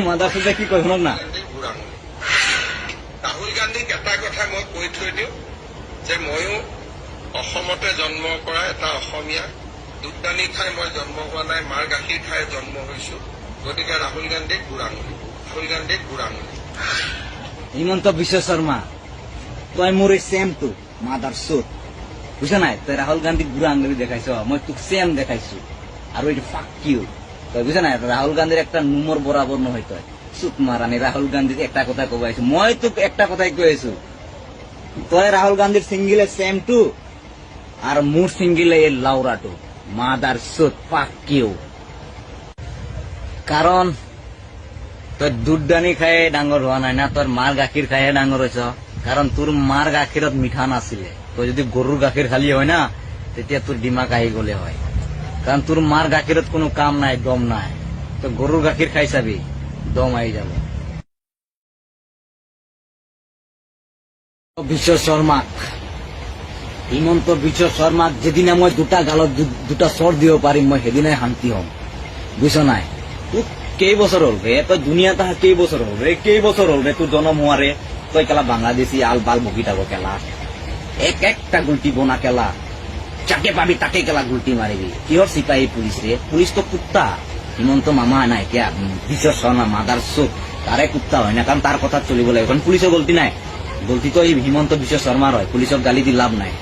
Mother চোদে কি কয় শুনক না। ৰাহুল গান্ধীক এটা কথা মই কৈ থৈ দিওঁ যে ময়ো অসমতে জন্ম কৰা এটা অসমীয়া। দুধদানি খাই মই জন্ম হোৱা নাই, মাৰ গাখীৰ খাই জন্ম হৈছো। গতিকে ৰাহুল গান্ধীক বুঢ়াঙুলি, ৰাহুল গান্ধীক বুঢ়াঙুলি। হিমন্ত বিশ্ব শর্মা তই মোর সেম টু মাদার চোদ বুঝছ নাই। তই রাহুল গান্ধীক বুড়া আঙ্গুলি দেখাইছ, মই তোক সেম দেখাইছো। আর ওইটা ফাক কিউ তই বুঝছ নাই। রাহুল গান্ধীর একটা নুমর বরাবর নহয়। তই চুপ মারানি রাহুল গান্ধীর একটা কথা কবাইছো, মই তোক একটা কথাই কইছো। তই রাহুল গান্ধীর সিঙ্গিলে সেম টু আর মোর সিঙ্গিলে এ লাউরা টু মাদার চোদ ফাক কিউ। কারণ তোর দুধদানি খাই ডাঙর হওয়া নাই না, তোর মার গাখীর খাইয়ে ডাঙর হয়েছ। কারণ তোর মার গাখীরত মিঠা নাছিলে। তই যদি গরুর গাখীর খালি হয় না, তেতিয়া তোর ডিমাক আহি গলে হয়। কারণ তোর মার গাখীরত কোনো কাম নাই, দম নাই। তো গরুর গাখীর খাই চাবি, দম আহি যাব। বিশ্ব শর্মাক, হিমন্ত বিশ্ব শর্মাক যেদিনে মই দুটা গালত দুটা চৰ দিব পাৰিম, মই সেদিনাই শান্তি হম। বুঝছ নাই। তোক কেই বছর হল রে, তই দুনিয়া তাহা কেই বছর হল রে, কেই বছর হল রে তোর জন্ম হওয়ারে। তই কেলা বাংলাদেশি আল বাল বকি থাকো কেলা, এক একটা গুলটি বোনা কেলা, যাকে পাবি তাকে কেলা গুলটি মারিবি। কিহর সিপাহী পুলিশ রে, পুলিশ তো কুত্তা। হিমন্ত মামা নাই কে বিশ্ব শর্মা মাদার চোদ, তারে কুত্তা হয় না। কারণ তার কথা চলিব লাগে, কারণ পুলিশের গলতি নাই। গলতি তো এই হিমন্ত বিশ্ব শর্মার হয়, পুলিশক গালি দি লাভ নাই।